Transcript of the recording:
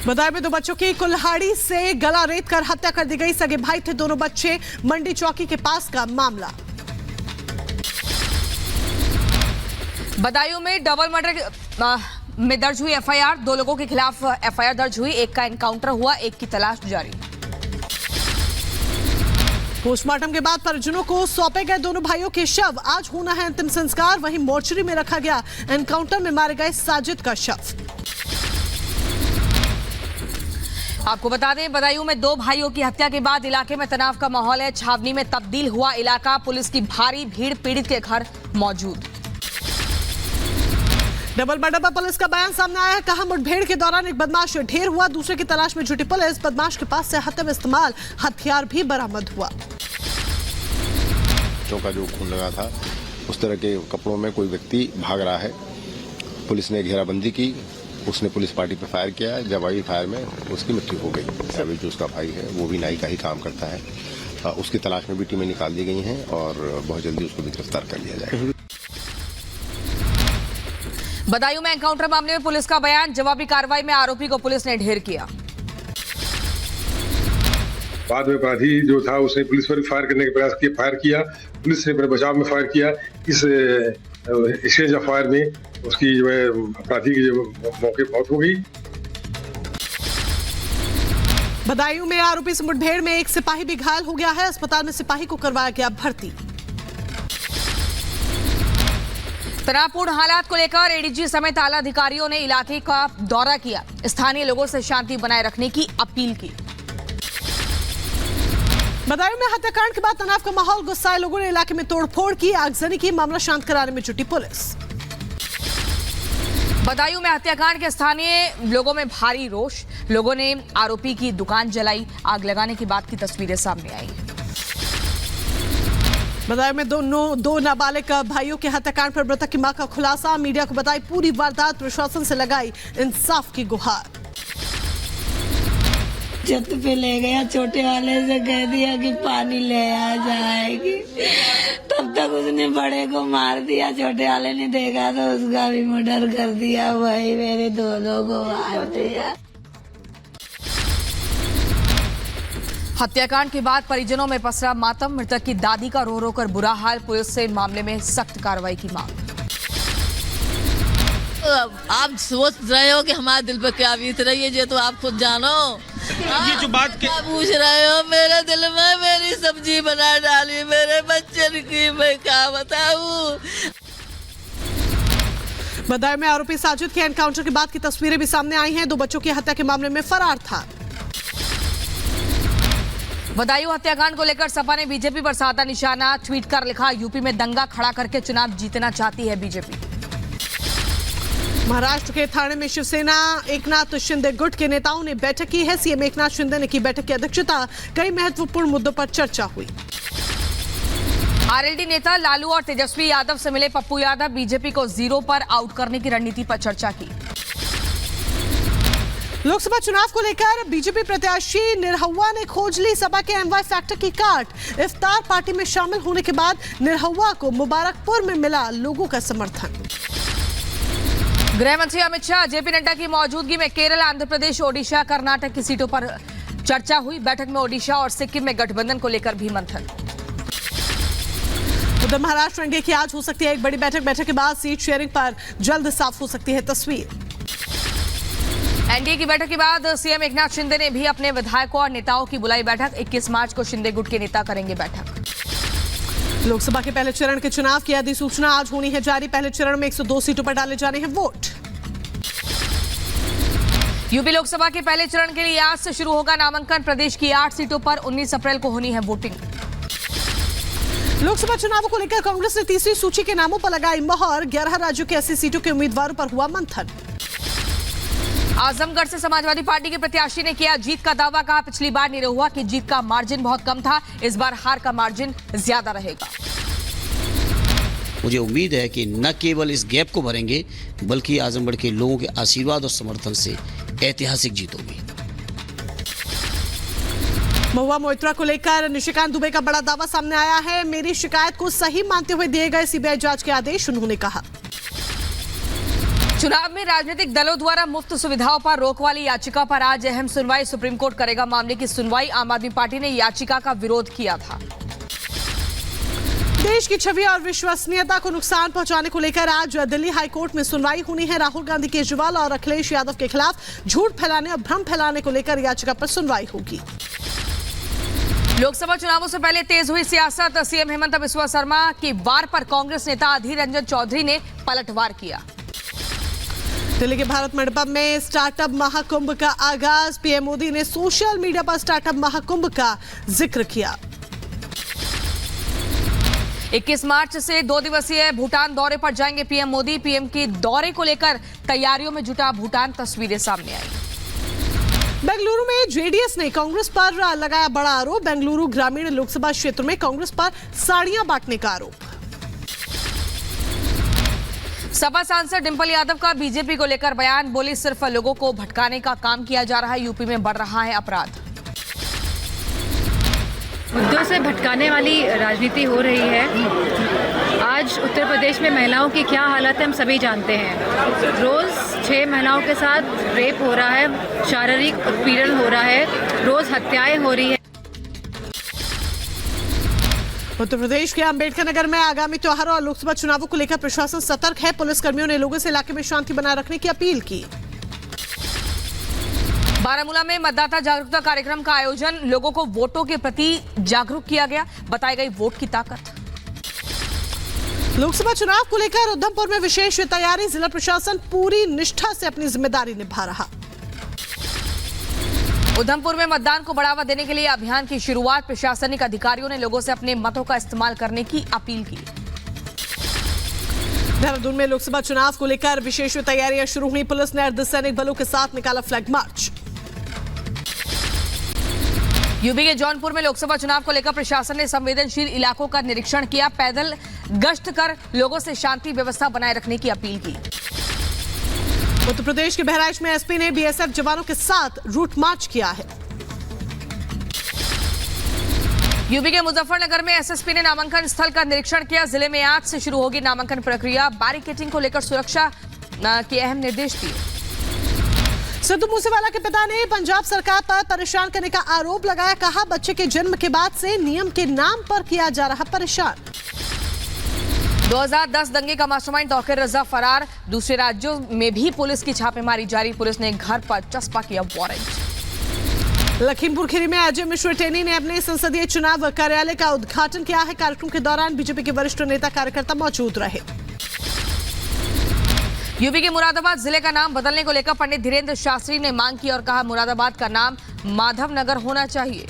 बदायूं में 2 बच्चों की कुल्हाड़ी से गला रेत कर हत्या कर दी गई। सगे भाई थे दोनों बच्चे। मंडी चौकी के पास का मामला। बदायूं में डबल मर्डर में दर्ज हुई एफआईआर। 2 लोगों के खिलाफ एफआईआर दर्ज हुई। एक का एनकाउंटर हुआ, एक की तलाश जारी। पोस्टमार्टम के बाद परिजनों को सौंपे गए दोनों भाइयों के शव। आज होना है अंतिम संस्कार। वहीं मोर्चरी में रखा गया एनकाउंटर में मारे गए साजिद का शव। आपको बता दें, बदायूं में 2 भाइयों की हत्या के बाद इलाके में तनाव का माहौल है। छावनी में तब्दील हुआ इलाका। पुलिस की भारी भीड़ पीड़ित के घर मौजूद। डबल मर्डर पर पुलिस का बयान सामने आया है। कहा, मुठभेड़ के दौरान एक बदमाश ढेर हुआ। दूसरे की तलाश में जुटी पुलिस। बदमाश के पास से हत्या में इस्तेमाल हथियार भी बरामद हुआ। का जो खून लगा था, उस तरह के कपड़ों में कोई व्यक्ति भाग रहा है। पुलिस ने घेराबंदी की। उसने पुलिस पार्टी पर फायर किया। जवाबी फायर में उसकी मृत्यु हो गई। अभी जो उसका भाई है वो भी नाई का ही काम करता है। उसकी तलाश में भी टीमें निकाल दी गई हैं और बहुत जल्दी उसको भी गिरफ्तार कर लिया जाएगा। बदायूं में एनकाउंटर मामले में पुलिस का बयान। जवाबी कार्रवाई में आरोपी को पुलिस ने ढेर किया। बाद में अपराधी जो था उसने पुलिस पर फायर करने का प्रयास किया, फायर किया। पुलिस ने अपने बचाव में फायर किया। इस एक्सचेंज ऑफ फायर में उसकी जो है अपराधी की जो मौके मौत हो गई। बदायूं में आरोपी से मुठभेड़ में एक सिपाही भी घायल हो गया है। अस्पताल में सिपाही को करवाया गया भर्ती। तनावपूर्ण हालात को लेकर एडीजी समेत आला अधिकारियों ने इलाके का दौरा किया। स्थानीय लोगों से शांति बनाए रखने की अपील की। बदायूं में हत्याकांड के बाद तनाव का माहौल। गुस्साए लोगों ने इलाके में तोड़फोड़ की, आगजनी की। मामला शांत कराने में जुटी पुलिस। बदायूं में हत्याकांड के स्थानीय लोगों में भारी रोष। लोगों ने आरोपी की दुकान जलाई। आग लगाने की बात की तस्वीरें सामने आई। बदायूं में दो नाबालिग भाइयों के हत्याकांड पर मृतक की मां का खुलासा। मीडिया को बताई पूरी वारदात। प्रशासन से लगाई इंसाफ की गुहार। छत पे ले गया, छोटे वाले से कह दिया कि पानी ले आ जाएगी। तब तक उसने बड़े को मार दिया। छोटे वाले ने देखा तो उसका भी मर्डर कर दिया। वही मेरे दोनों को मार दिया। हत्याकांड के बाद परिजनों में पसरा मातम। मृतक की दादी का रो रो कर बुरा हाल। पुलिस से मामले में सख्त कार्रवाई की मांग। आप सोच रहे हो कि हमारे दिल पर क्या बीत रही है, ये तो आप खुद जानो। ये जो बात क्या पूछ रहे हो? मेरे दिल में मेरी सब्जी बना डाली मेरे बच्चे की, मैं क्या बताऊं। बदायूं में आरोपी साजिद के एनकाउंटर के बाद की तस्वीरें भी सामने आई हैं। 2 बच्चों की हत्या के मामले में फरार था। बदायूं हत्याकांड को लेकर सपा ने बीजेपी पर साधा निशाना। ट्वीट कर लिखा, यूपी में दंगा खड़ा करके चुनाव जीतना चाहती है बीजेपी। महाराष्ट्र के ठाणे में शिवसेना एकनाथ शिंदे गुट के नेताओं ने बैठक की है। सीएम एकनाथ शिंदे ने की बैठक की अध्यक्षता। कई महत्वपूर्ण मुद्दों पर चर्चा हुई। आरएलडी नेता लालू और तेजस्वी यादव से मिले पप्पू यादव। बीजेपी को 0 पर आउट करने की रणनीति पर चर्चा की। लोकसभा चुनाव को लेकर बीजेपी प्रत्याशी निरहुआ ने खोज ली सपा के एमवाई फैक्टर की काट। इफ्तार पार्टी में शामिल होने के बाद निरहुआ को मुबारकपुर में मिला लोगों का समर्थन। गृह मंत्री अमित शाह, जेपी नड्डा की मौजूदगी में केरल, आंध्र प्रदेश, ओडिशा, कर्नाटक की सीटों पर चर्चा हुई। बैठक में ओडिशा और सिक्किम में गठबंधन को लेकर भी मंथन। उधर महाराष्ट्र एनडीए की आज हो सकती है एक बड़ी बैठक। बैठक के बाद सीट शेयरिंग पर जल्द साफ हो सकती है तस्वीर। एनडीए की बैठक के बाद सीएम एकनाथ शिंदे ने भी अपने विधायकों और नेताओं की बुलाई बैठक। 21 मार्च को शिंदे गुट के नेता करेंगे बैठक। लोकसभा के पहले चरण के चुनाव की अधिसूचना आज होनी है जारी। पहले चरण में 102 सीटों पर डाले जाने हैं वोट। यूपी लोकसभा के पहले चरण के लिए आज से शुरू होगा नामांकन। प्रदेश की 8 सीटों पर 19 अप्रैल को होनी है वोटिंग। लोकसभा चुनावों को लेकर कांग्रेस ने तीसरी सूची के नामों पर लगाई मोहर। 11 राज्यों के 80 सीटों के उम्मीदवारों पर हुआ मंथन। आजमगढ़ से समाजवादी पार्टी के प्रत्याशी ने किया जीत का दावा। कहा, पिछली बार निरहुआ की जीत का मार्जिन बहुत कम था, इस बार हार का मार्जिन ज्यादा रहेगा। मुझे उम्मीद है कि न केवल इस गैप को भरेंगे बल्कि आजमगढ़ के लोगों के आशीर्वाद और समर्थन से ऐतिहासिक जीत होगी। महुआ मोइत्रा को लेकर निशिकांत दुबे का बड़ा दावा सामने आया है। मेरी शिकायत को सही मानते हुए दिए गए सीबीआई जांच के आदेश, उन्होंने कहा। चुनाव में राजनीतिक दलों द्वारा मुफ्त सुविधाओं पर रोक वाली याचिका पर आज अहम सुनवाई सुप्रीम कोर्ट करेगा। मामले की सुनवाई आम आदमी पार्टी ने याचिका का विरोध किया था। देश की छवि और विश्वसनीयता को नुकसान पहुंचाने को लेकर आज दिल्ली हाईकोर्ट में सुनवाई होनी है। राहुल गांधी, केजरीवाल और अखिलेश यादव के खिलाफ झूठ फैलाने और भ्रम फैलाने को लेकर याचिका पर सुनवाई होगी। लोकसभा चुनावों से पहले तेज हुई सियासत। सीएम हेमंत बिस्वा शर्मा की वार पर कांग्रेस नेता अधीर रंजन चौधरी ने पलटवार किया। दिल्ली के भारत मंडपम में स्टार्टअप महाकुंभ का आगाज। पीएम मोदी ने सोशल मीडिया पर स्टार्टअप महाकुंभ का जिक्र किया। 21 मार्च से 2 दिवसीय भूटान दौरे पर जाएंगे पीएम मोदी। पीएम के दौरे को लेकर तैयारियों में जुटा भूटान, तस्वीरें सामने आई। बेंगलुरु में जेडीएस ने कांग्रेस पर लगाया बड़ा आरोप। बेंगलुरु ग्रामीण लोकसभा क्षेत्र में कांग्रेस पर साड़ियां बांटने का आरोप। सपा सांसद डिंपल यादव का बीजेपी को लेकर बयान। बोली, सिर्फ लोगों को भटकाने का काम किया जा रहा है। यूपी में बढ़ रहा है अपराध। मुद्दों से भटकाने वाली राजनीति हो रही है। आज उत्तर प्रदेश में महिलाओं की क्या हालत है हम सभी जानते हैं। रोज 6 महिलाओं के साथ रेप हो रहा है, शारीरिक उत्पीड़न हो रहा है, रोज हत्याएं हो रही है। उत्तर प्रदेश के अंबेडकर नगर में आगामी त्योहारों और लोकसभा चुनावों को लेकर प्रशासन सतर्क है। पुलिसकर्मियों ने लोगों से इलाके में शांति बनाए रखने की अपील की। बारामूला में मतदाता जागरूकता कार्यक्रम का आयोजन। लोगों को वोटों के प्रति जागरूक किया गया। बताई गई वोट की ताकत। लोकसभा चुनाव को लेकर उधमपुर में विशेष तैयारी। जिला प्रशासन पूरी निष्ठा से अपनी जिम्मेदारी निभा रहा। उधमपुर में मतदान को बढ़ावा देने के लिए अभियान की शुरुआत। प्रशासनिक अधिकारियों ने लोगों से अपने मतों का इस्तेमाल करने की अपील की। देहरादून में लोकसभा चुनाव को लेकर विशेष तैयारियां शुरू हुई। पुलिस ने अर्धसैनिक बलों के साथ निकाला फ्लैग मार्च। यूपी के जौनपुर में लोकसभा चुनाव को लेकर प्रशासन ने संवेदनशील इलाकों का निरीक्षण किया। पैदल गश्त कर लोगों से शांति व्यवस्था बनाए रखने की अपील की। उत्तर प्रदेश के बहराइच में एसपी ने बीएसएफ जवानों के साथ रूट मार्च किया है। यूपी के मुजफ्फरनगर में एसएसपी ने नामांकन स्थल का निरीक्षण किया। जिले में आज से शुरू होगी नामांकन प्रक्रिया। बैरिकेडिंग को लेकर सुरक्षा के अहम निर्देश दिए। सिद्धू मूसेवाला के पिता ने पंजाब सरकार पर परेशान करने का आरोप लगाया। कहा, बच्चे के जन्म के बाद से नियम के नाम पर किया जा रहा परेशान। 2010 दंगे का मास्टरमाइंड तौकीर रजा फरार। दूसरे राज्यों में भी पुलिस की छापेमारी जारी। पुलिस ने घर पर चस्पा किया वारंट। लखीमपुर खीरी में अजय मिश्र टेनी ने अपने संसदीय चुनाव कार्यालय का उद्घाटन किया है। कार्यक्रम के दौरान बीजेपी के वरिष्ठ नेता कार्यकर्ता मौजूद रहे। यूपी के मुरादाबाद जिले का नाम बदलने को लेकर पंडित धीरेन्द्र शास्त्री ने मांग की और कहा, मुरादाबाद का नाम माधव नगर होना चाहिए।